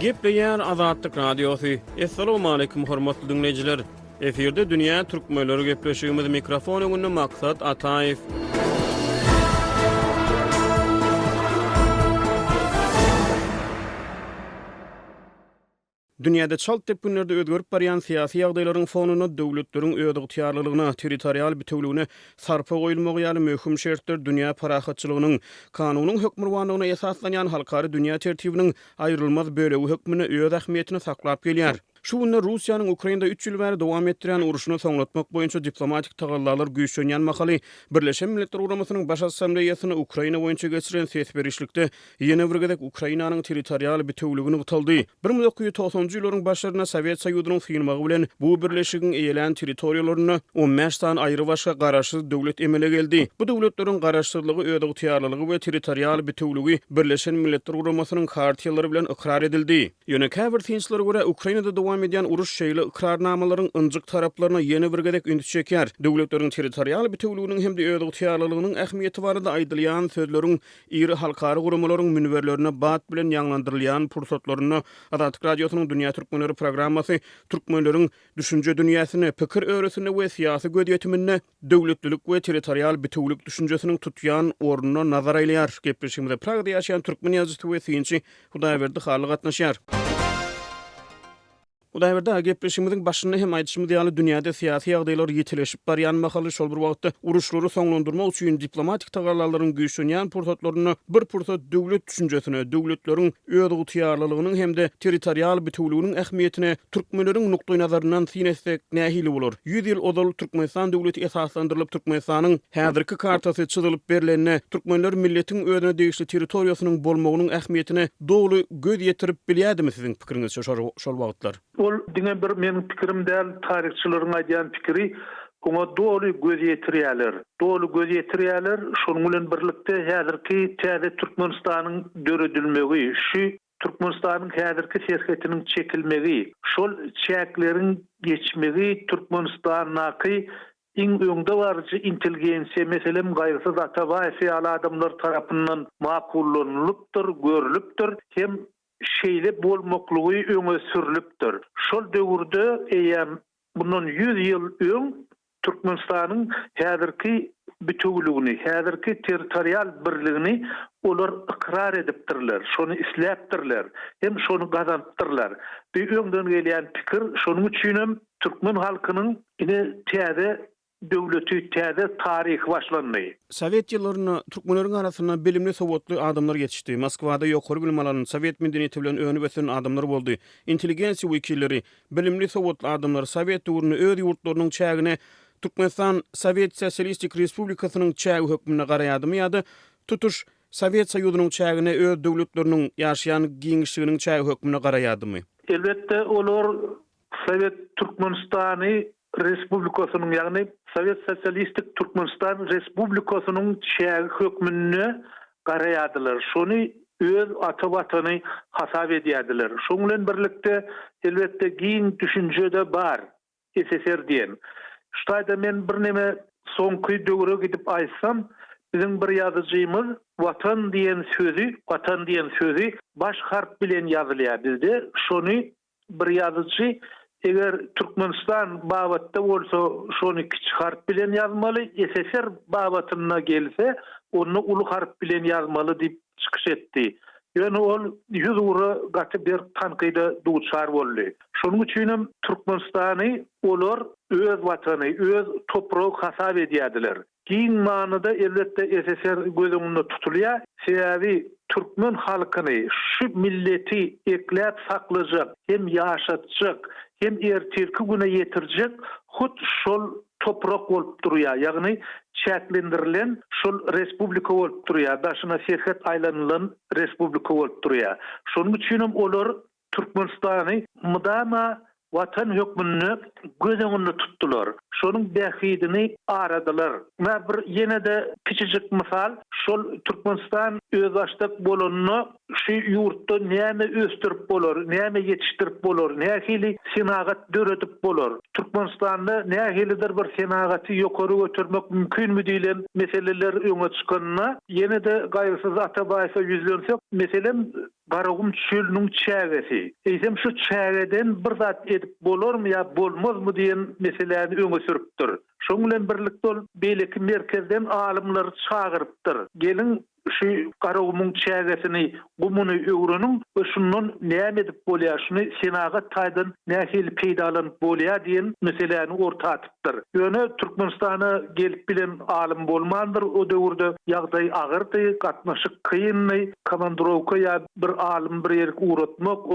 Gepleyen Azadlyk Radiosu. Assalamu alaykum hormatly dinleyijiler. Eferde dünýä türkmenleri gepleşigimiz mikrofon öňünde maksat Ataýew. Dünýäde çalk tepkinlerde özgörüp barýan syýasy ýagdaýlaryň fonuny döwletleriň öýdügtýarlylygyna, territorial bütünlügine sarpa goýulmagy ýaly möhüm şertler dünýä parahatçylygynyň kanunyň hökmürwanlygyna esaslanýan halkary dünýä tertibiniň aýrylmaz bölegi hökmüne öz ähmiýetini saklap gelýär. Şu günde Russiýanyň Ukrainada 3 ýyl bäri dowam etdirýän uruşyny soňlatmak boýunça diplomatik tagallarlar güýçlenýän makaly Birleşen Milletler Guramasynyň baş assambleýasyna Ukraina boýunça geçiren sesberişlikde ýene bir gezek Ukrainanyň territorial bütünlügini gutuldy. 1990-njy ýyllaryň başlaryna Sowet Soýuzynyň synmagy bilen bu birleşigiň eýelen territoriýalaryny 15 tan aýry başga garaşsyz döwlet emele geldi. Bu döwletleriň garaşsyzlygy, öýdügtýarlylygy we territorial bütünlügi Birleşen Milletler Guramasynyň hartiýalary bilen ikrar edildi. Ýöne käbir tinçlere görä Ukrainada dowam edýän uruş şeýle ikrarnamalaryň ynjyk taraplaryna ýene bir gezek ündü çeker. Döwletleriň territorial bütünlüginiň hem de öýdügtýarlylygynyň ähmiýeti barada aýdylýan sözleriň iri halkary guramalaryň münberlerine bat bilen ýanlandyrylýan pursatlaryny Azadlyk Radiosynyň Dünýä Türkmenleri programmasy türkmenleriň düşünje dünýäsini, pikir öwresini we syýasy gödýetimini döwletlilik we territorial bütünlük düşünjesiniň tutýan ornuny nazar aýlýar. Gepleşigimizde Pragada ýaşaýan türkmen ýazgysy we synçy Hudaýberdi Haly gatnaşýar. Udaýberde gepleşigimiziň başyny hem aýdyşymyz ýaly dünýäde syýasy ýagdaýlar ýetileşip barýan makaly şol bir wagtda uruşlary soňlandyrmak üçin diplomatik tagallarlaryň güýçlenýän pursatlaryny bir pursat döwlet düşünjesine, döwletleriň öýdügtýarlylygynyň hem de territorial bütünlüginiň ähmiýetine türkmenleriň nukdaý nazaryndan synesek nähili bolar. 100 ýyl ozal Türkmenistan döwleti esaslandyrylyp Türkmenistanyň häzirki kartasy çyzylyp berilenine türkmenler milletiň özüne degişli territoriýasynyň bolmagynyň ähmiýetine dogly göz ýetirip bilýärmi siziň pikiriňizçe şol wagtlar? Ol diňe bir meniň pikirim däl, taryhçylaryň aýdýan pikiri, oňa doly göz ýetirýärler. Doly göz ýetirýärler, şonuň bilen birlikde häzirki täze Türkmenistanyň döredilmegi, şu Türkmenistanyň häzirki siýasatiniň çekilmegi, şol çäkleriň geçmegi Türkmenistanyňky iň öňde barjy intelligensiýa meselem gaýrysız Atabaýew ýaly adamlar tarapyndan makullanylypdyr, görülipdir, hem şeýle bolmaklygy öňe sürilipdir. Şol döwürde eýem bundan 100 ýyl öň Türkmenistanyň häzirki bütünlügini, häzirki territorial birligini olar ikrar edipdirler, şonu isläpdirler, hem şonu gazanpdyrlar. Bir öňden gelýän pikir şonuň üçin hem türkmen halkynyň ine täze döwleti, täze taryhy başlandy. Sowet ýyllaryna türkmenleriň arasyna bilimli sowatly adamlar geçişdi. Moskwada ýokary bilim alan Sowet medeniýeti bilen öňe besen adamlar boldy. Intelligensiýa wekilleri, bilimli sowatly adamlar Sowet döwrüne öz ýurtlarynyň çägine Türkmenistan Sowet Sosialistik Respublikasynyň çägi hökmüne garaýadymy ýa-da tutuş Sowet Soýuzynyň çägine öz döwletleriniň ýaşaýan giňişliginiň çägi hökmüne garaýadymy? Elbetde olar Sowet Türkmenistany Respublikasynyň, ýagny Sowet Sosialistik Türkmenistan Respublikasynyň çägi hökmüne garaýadylar. Şonu öz ata watany hasap edýärdiler. Şoň bilen birlikde elbetde giň düşünjede bar SSR diýen. Ştaýda men bir neme soňky döwre gidip aýsam, biziň bir ýazyjymyz watan diýen sözi baş harp bilen ýazylýar bizde. Şonu bir ýazyjy eger Türkmenistan babatda bolsa şonu kiçik harp bilen ýazmaly, SSR babatyna gelse onu uly harp bilen ýazmaly diýip çykyş etdi. Ýöne ol 100 ura gaty bir tankyda duçar boldy. Şonuň üçin hem Türkmenistany olar öz watany, öz topragy hasap edýärdiler. Giň manyda elbetde SSR gözüňde tutulýar. Sebäbi türkmen halkyny şu milleti ekläp saklajak, hem ýaşatjak, hem ertirki güne ýetirjek hut şol toprak bolup durýar. Ýagny çäklendirilen şol respublika bolup durýar. Başyna serhet aýlanylan respublika bolup durýar. Şonuň üçin hem olar Türkmenistany mudama watan hökmüni gözüňde tutdular. Şonuň bähidini aradylar. Mä bir ýene de kiçijik mysal, şol Türkmenistan öz başdak bolanyny şu ýurtda näme östirip bolar, näme ýetişdirip bolar, nähili senagat döredip bolar. Türkmenistanda nähilidir bir senagaty ýokary götürmek mümkinmi diýilen meseleler öňe çykanyna ýene de gaýrysyz Atabaýewa ýüzlensek, meselem Garagum çölünün çägesi. Eýsem şu çägeden bir zat edip bolarmy ýa bolmazmy diýen meseleni öňe sürüpdir. Şoň bilen birlikde ol beýleki merkezden alymlary çagyrypdyr. Gelin şu garagumyň çägesini, gumuny öwreniň we şundan näme edip bolýar, şuny senaga taýdan nähili peýdalanyp bolýar diýen meseleni orta atypdyr. Ýöne Türkmenistana gelip bilen alym bolmandyr. O döwürde ýagdaý agyrdy, gatnaşyk kynny, komandrowka ýa bir alym bir ýerge uğratmak,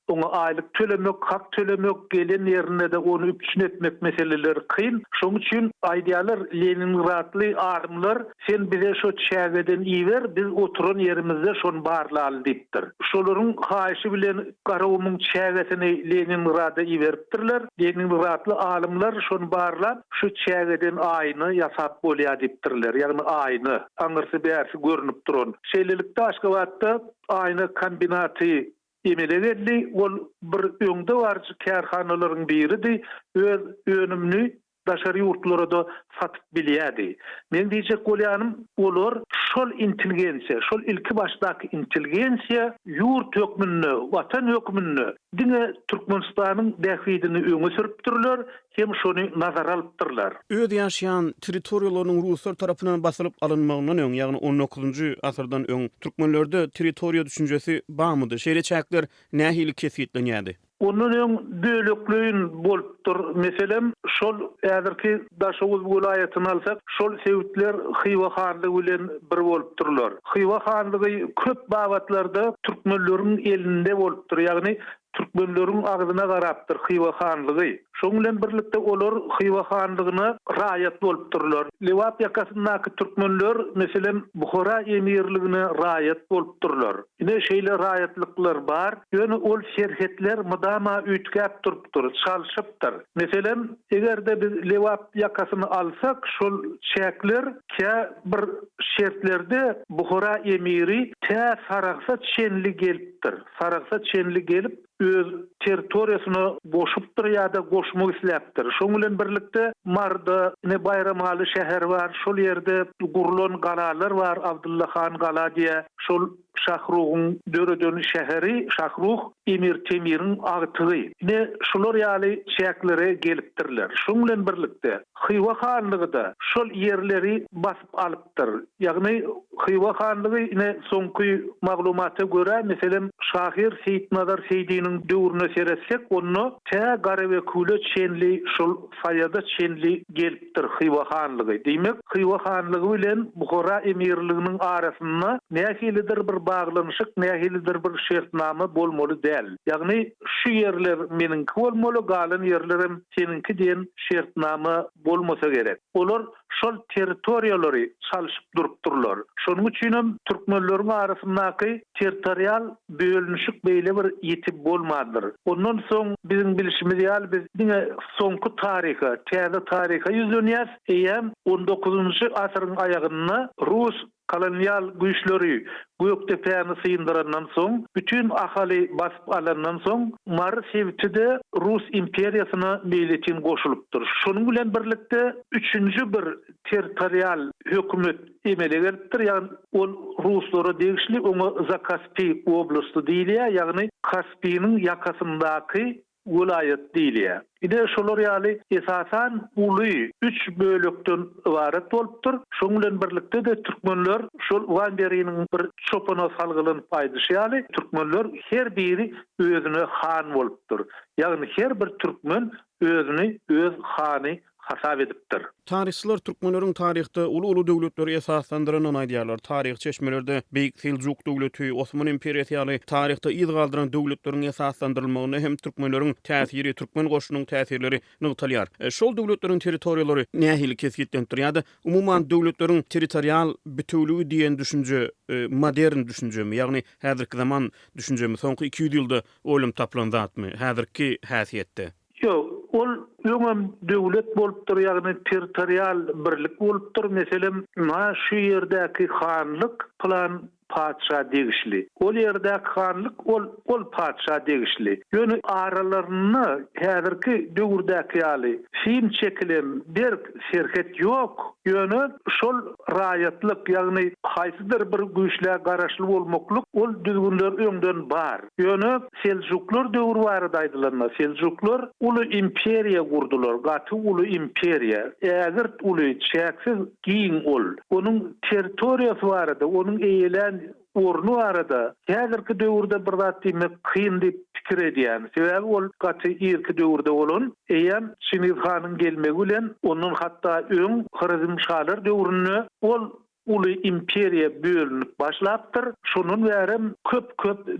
oňa aýlyk tölemek, hak tölemek, gelen ýerine de onu üpçün etmek meseleleri kyn. Şoň üçin aýdýarlar Leningradly alymlar sen bize şu çägeden iýber, biz oturan ýerimizde şonu barlaly diýipdir. Şolaryň haýşy bilen garagumyň çägesini Leningrada iýberipdirler. Leningradly alymlar şonu barlap şu çägeden aýyny ýasap bolýar diýipdirler. Ýagny aýyny aňyrsy bäsi görünüp duran. Şeýlelikde Aşgabatda aýyny kombinaty emelegeli, ol bir öňde barjy kärhanalaryň biridi, öz önümni daşary ýurtlara da satyp bilýärdi. Men diýjek bolýanym, olar şol intelligensiýa, şol ilki başdaky intelligensiýa ýurt hökmünde, watan hökmünde diňe Türkmenistanyň dähwidini öňe sürüpdirler, hem şonu nazara alypdyrlar. Öz ýaşaýan territoriýalaryň Ruslar tarapyndan basylyp alynmagynyň öň, ýagny 19-njy asyrdan öň türkmenlerde territoriýa düşünjesi barmydy? Şeýleçäkler nähili kesitlenýärdi? Onun öň bölekliğin bolupdyr. Meselem şol äzirki Daşoğuz vilayatyny alsak, şol sebitler Xiva hanlygy bilen bir bolupdyrlar. Xiva hanlygy köp babatlarda türkmenleriň elinde bolupdyr. Ýagny türkmenleriň agzyna garapdyr Xiva hanlygy. Şoň bilen birlikde olar Xiva hanlygyna raýat bolupdyrlar. Lewap ýakasyndaky türkmenler meselem Buhara emirligine raýat bolupdyrlar. Ine şeýle raýatlyklar bar. Ýöne ol şerhetler mudama üýtgäp durupdyr, çalşypdyr. Meselem egerde biz Lewap ýakasyny alsak, şol çäkler kä bir şertlerde Buhara emiri tä Saragsa çenli gelipdir. Saragsa çenli gelip öz territoriýasyny boşupdyr ýa-da goşmak isläpdir. Şoň bilen birlikde Marda, ne Bayramaly şäher bar, şol ýerde gurulan galalar bar, Abdullah Han gala diýe. Şol Şahrugyň döredön şäheri, Şahruh Emir Temiriň agtygy. Ne şolar ýaly çäklere gelipdirler. Şoň bilen birlikde Xiva hanlygyda şol ýerleri basyp alypdyr. Ýagny Xiva hanlygy ne soňky maglumata görä, meselem Şahir Seýitnazar Seýdiniň döwrüne seretsek, onu tä Garawekule çenli, şol saýada çenli gelipdir Xiva hanlygy. Diýmek, Xiva hanlygy bilen Buhara emirliginiň arasynda nähilidir bir baglanyşyk, nähilidir bir şertnama bolmaly däl. Ýagny şu ýerler meniňki bolmaly, galan ýerlerim seninki diýen şertnama bolmasa gerek. Olar şol territoriýalary çalyşyp durupdyrlar. Şonuň üçin hem türkmenleriň arasyndaky territorial bölünüşik beýle bir ýetip bolmadyr. Ondan soň biziň bilişimiz ýaly biz diňe soňky taryha, täze taryha ýüzlenýär. Eýem 19-njy asyryň aýagyna Rus kolonial güýçleri Göktepe'ni sıyındırandan soň, bütün ahali basyp alandan soň, Mar sebitide Rus imperiýasyna meýletin goşulypdyr. Şonuň bilen birlikde 3-nji bir territorial hökümet emele gelipdir. Ýagny ol Ruslara degişli oňa Zakaspiy oblasti diýilýär, ýagny Kaspiynyň ýakasyndaky vilayet diýilýär. Ide şolar ýaly esasan uly 3 bölekden ibaret bolupdyr. Şoň bilen birlikde de türkmenler şol Wanberiňiň bir çopana salgylyny paýdaşy ýaly türkmenler her biri özüne han bolupdyr. Ýagny her bir türkmen özüni öz hany hasap edipdir. Tarihçiler türkmenleriň taryhda uly döwletleri esaslandyran aýdýarlar. Taryh çeşmelerde Beýik Seljuk döwleti, Osman imperiýasy ýaly taryhda ýyl galdyran döwletleriň esaslandyrylmagyny hem türkmenleriň täsiri, türkmen goşunyň täsirleri nygtalýar. Şol döwletleriň territoriýalary nähili kesgitlendir ýa-da umumyň döwletleriň territorial bütünlügi diýen düşünje modern düşünjemi, ýagny häzirki zaman düşünjemi soňky 200 ýylda ölüm tapylan zatmy häzirki häsiýetde? Ýok, ol öňem döwlet bolupdyr, ýagny territorial birlik bolupdyr. Meselem, şu ýerdäki hanlyk plan padşa degişli. Ol ýerde hanlyk ol padşa degişli. Ýöne aralaryny häzirki döwürdäki ýaly film çekilen bir şirket ýok. Ýöne şol raýatlyk ýagny haýsydyr bir güýçlä garaşly bolmaklyk ol düzgünler öňden bar. Ýöne Seljuklar döwrü barada aýdylanma. Seljuklar uly imperiýa gurdular, gaty uly imperiýa. Ägir uly çäksiz giň ol. Onuň territoriýasy barada, onuň eýelen ornu arada häzirki döwürde bir zat diýmek kyn diýip pikir edýän. Sebäbi ol gaty ilki döwürde bolan eýen Çingiz Hanyň gelmegi bilen onuň hatda öň Xarezm şalar döwrüne ol uly imperiýa bölünip başlapdyr. Şunun bärim köp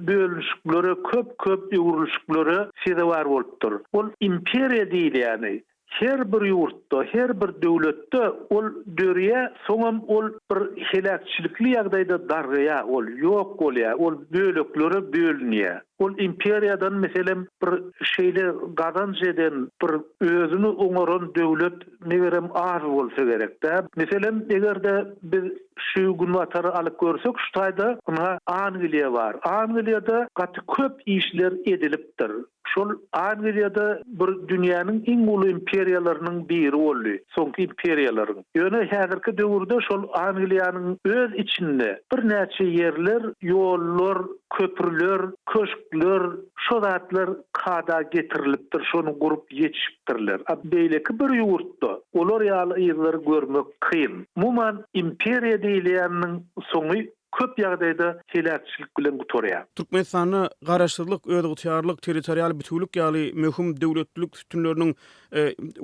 bölünüşleri, köp ýuruluşlary sede bar bolupdyr. Ol imperiýa diýil ýani. Her bir ýurtda, her bir döwletde ol döriýe soňam ol bir helakçilikli ýagdaýda dargyýa, ol ýok bolýar, ol böleklere bölünýär. Ol imperiýadan meselem bir şeýle gazanjeden bir özüni oňaran döwlet negerem az bolsa gerek-de. Meselem egerde biz şu gün watary alyp görsek, şu taýda Angliýa bar. Angliýada gaty köp işler edilipdir. Şol Angliýada bir dünýäniň iň uly imperiýalarynyň biri boldy. Soňky imperiýalaryň. Ýöne häzirki döwürde şol Angliýanyň öz içinde bir näçe ýerler, ýollar, köprüler, köşkler, şo zatlar kada getirilipdir, şonu gurup ýetişipdirler. Beýleki bir ýurtda olar ýaly ýerleri görmek kyn. Muman imperiýa diýilýäniň soňy köp ýagdaýda helakçylyk bilen gutarýar. Türkmenistany garaşdyrlyk, ödügtýarlyk, territorial bütünlük ýaly möhüm döwletlik tütünleriniň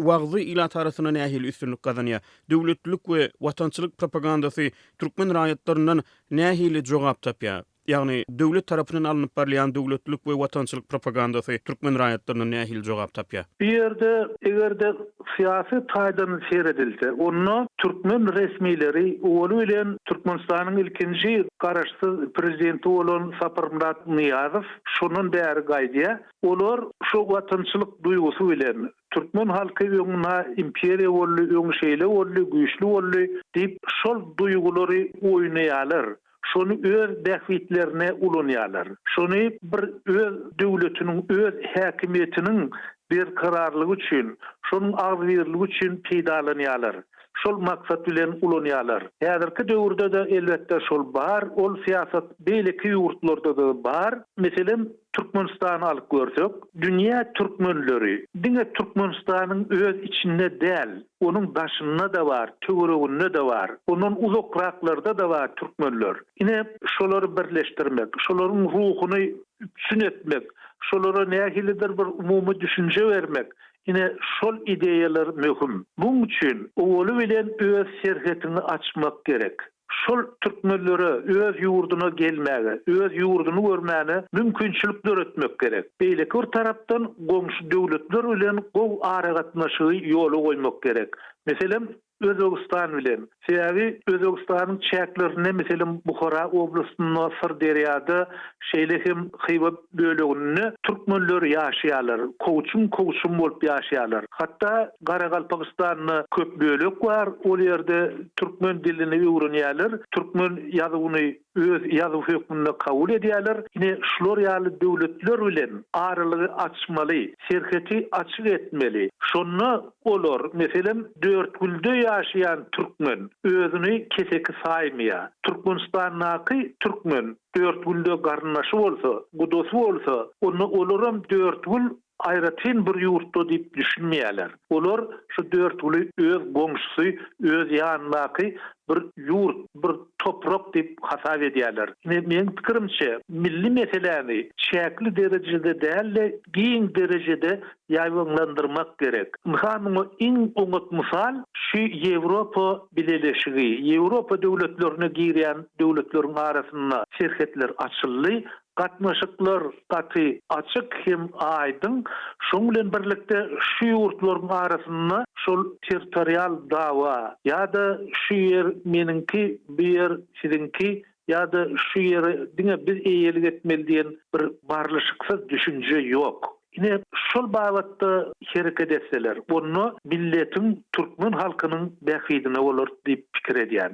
wagzy ila tarasyna nähili üstünlük gazanýar. Döwletlik we watançylyk propagandasy türkmen raýatlaryndan nähili jogap tapýar. Ýagny döwlet tarapyndan alınıp barlayan döwletlik we watançylyk propagandasy türkmen raýatlaryna nähili jogap tapýar. Bir ýerde egerde syýasy taýdan seredilse, onu türkmen resmileri oly bilen Türkmenistanyň ilkinji garaşsyz prezidenti bolan Sapyrmurat Niýazow şunun bäri gaýdýar. Olar şu watançylyk duýgusy bilen türkmen halky öňüne imperiýa bolly, öňşeýle bolly, güýçli bolly diýip şol duýgulary oýnaýarlar. Şonu öz dähwitlerine ulanýarlar. Şonu bir öz döwletiniň, öz häkimiýetiniň bir kararlygy üçin, şonuň agzyrlygy üçin peýdalanýarlar. Şol maksat bilen ulanýarlar. Häzirki döwürde de elbetde şol bar, ol siýasat beýleki ýurtlarda da bar. Meselem Türkmenistany alyp görsek, dünýä türkmenleri, diňe Türkmenistanyň öz içinde däl, onuň daşynda da bar, töwereginde de bar, onuň uzakraklarda da bar türkmenler. Ine şolary birleşdirmek, şolaryň ruhuny üpsün etmek, şolara nähilidir bir umumy düşünje bermek, ine şol ideýalar möhüm. Buň üçin oly bilen öz serhetini açmak gerek. Şol türkmenlere öz ýurduna gelmäge, öz ýurduny görmäne mümkinçilikler etmek gerek. Beýleki bir tarapdan goňşy döwletler bilen gow aragatnaşygy ýoly goýmak gerek. Meselem Özbegistan bilen. Sebäbi Özbegistanyň çäklerine meselem Buhara oblastynyň Sirderýada şeýlehem Hywa böleginde türkmenler ýaşaýarlar. Kowçum bolup ýaşaýarlar. Hatda Garagalpagystanyň köp bölek bar. Ol ýerde türkmen dilini öwrenýärler. Türkmen ýazygyny öz ýazyw hökmünde kabul edýärler. Ine şular ýaly döwletler bilen aralygy açmaly, serheti açyk etmeli. Şonu olar meselem 4 gülde ýaşaýan türkmen özüni keseki saýmaýar. Türkmenistanyňky türkmen 4 gülde garnaşy bolsa, gudosy bolsa, onu olaram 4 gül aýratyn bir ýurtda diýip düşünmeýärler. Olar şu 4 güli öz goňşusy, öz ýanyndaky bir ýurt, bir toprak diýip hasap edýärler. Meň pikirimçe, milli meseleni çäkli derejede däl, giň derejede ýaýwanlandyrmak gerek. Mehaniň iň oňat mysal şu Ýewropa bileleşigi, Ýewropa döwletlerine girýän döwletleriň arasynda şirketler açyldy. Gatnaşyklar gaty açyk hem aýdyn. Şoň bilen birlikde şu ýurtlaryň arasynda şol territorial dawa ýa-da şu ýer meninki, bu ýer sizinki ýa-da şu ýere diňe biz eýelik etmeli diýen bir barlyşyksyz düşünje ýok. Ine şol bagatda hereket etseler, onu milletin, türkmen halkynyň bähidine bolar diýip pikir edýän.